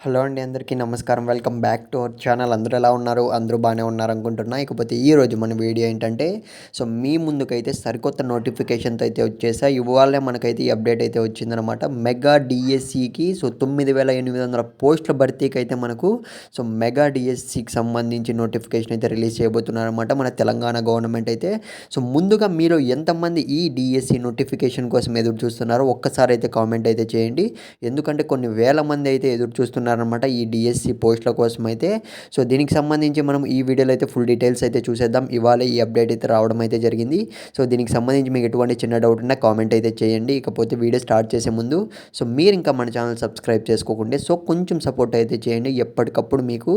Hello అండి, అందరికీ నమస్కారం. Welcome back to our channel. అందరూ ఎలా ఉన్నారు? అందరూ బాగానే ఉన్నారు అనుకుంటున్నా. ఇకపోతే ఈరోజు మన వీడియో ఏంటంటే, మీ ముందుకైతే సరికొత్త నోటిఫికేషన్తో అయితే వచ్చేసా. ఇవాళే మనకైతే ఈ అప్డేట్ అయితే వచ్చిందనమాట. మెగా డిఎస్సికి 9,800 పోస్టుల భర్తీకి అయితే మనకు మెగా డిఎస్సికి సంబంధించి నోటిఫికేషన్ అయితే రిలీజ్ చేయబోతున్నారనమాట మన తెలంగాణ గవర్నమెంట్ అయితే. ముందుగా మీరు ఎంతమంది ఈ డిఎస్సి నోటిఫికేషన్ కోసం ఎదురు చూస్తున్నారో ఒక్కసారి అయితే కామెంట్ అయితే చేయండి. ఎందుకంటే కొన్ని వేల మంది అయితే ఎదురు చూస్తున్నారనమాట ఈ డిఎస్సి పోస్టుల కోసం అయితే. దీనికి సంబంధించి మనం ఈ వీడియోలో అయితే ఫుల్ డీటెయిల్స్ అయితే చూసేద్దాం. ఇవాళ ఈ అప్డేట్ అయితే రావడం అయితే జరిగింది. దీనికి సంబంధించి మీకు ఎటువంటి చిన్న డౌట్ ఉన్నా కామెంట్ అయితే చేయండి. ఇకపోతే వీడియో స్టార్ట్ చేసే ముందు మీరు ఇంకా మన ఛానల్ సబ్స్క్రైబ్ చేసుకోకుంటే కొంచెం సపోర్ట్ అయితే చేయండి. ఎప్పటికప్పుడు మీకు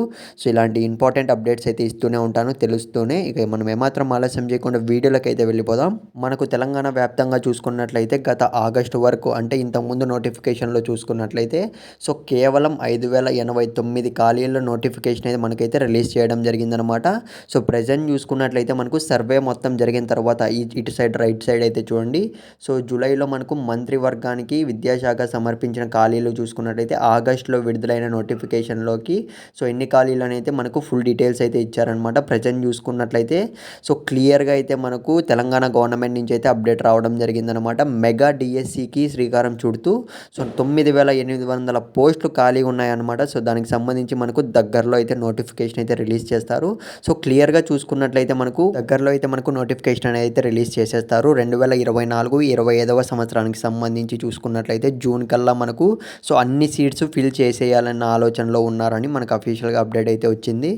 ఇలాంటి ఇంపార్టెంట్ అప్డేట్స్ అయితే ఇస్తూనే ఉంటాను, తెలుస్తూనే. ఇక మనం ఏమాత్రం ఆలస్యం చేయకుండా వీడియోలోకి అయితే వెళ్ళిపోదాం. మనకు తెలంగాణ వ్యాప్తంగా చూసుకున్నట్లయితే గత ఆగస్టు వరకు, అంటే ఇంతకుముందు నోటిఫికేషన్లో చూసుకున్నట్లయితే కేవలం 5,089 ఖాళీల నోటిఫికేషన్ అయితే మనకైతే రిలీజ్ చేయడం జరిగిందనమాట. ప్రజెంట్ చూసుకున్నట్లయితే మనకు సర్వే మొత్తం జరిగిన తర్వాత ఇటు సైడ్ రైట్ సైడ్ అయితే చూడండి. జూలైలో మనకు మంత్రివర్గానికి విద్యాశాఖ సమర్పించిన ఖాళీలు చూసుకున్నట్లయితే ఆగస్టులో విడుదలైన నోటిఫికేషన్లోకి ఎన్ని ఖాళీలు అయితే మనకు ఫుల్ డీటెయిల్స్ అయితే ఇచ్చారనమాట. ప్రజెంట్ చూసుకున్నట్లయితే క్లియర్గా అయితే మనకు తెలంగాణ గవర్నమెంట్ నుంచి అయితే అప్డేట్ రావడం జరిగిందనమాట. మెగా డిఎస్సికి శ్రీకారం చుడుతూ 9,800 పోస్టులు ఖాళీ ఉన్నాయన్నమాట. దానికి సంబంధించి మనకు దగ్గరలో అయితే నోటిఫికేషన్ అయితే రిలీజ్ చేస్తారు. క్లియర్గా చూసుకున్నట్లయితే మనకు దగ్గరలో అయితే మనకు నోటిఫికేషన్ అనేది అయితే రిలీజ్ చేసేస్తారు. 2024-25వ సంవత్సరానికి సంబంధించి చూసుకున్నట్లయితే జూన్ కల్లా మనకు అన్ని సీట్స్ ఫిల్ చేసేయాలన్న ఆలోచనలో ఉన్నారని మనకు అఫీషియల్గా అప్డేట్ అయితే వచ్చింది.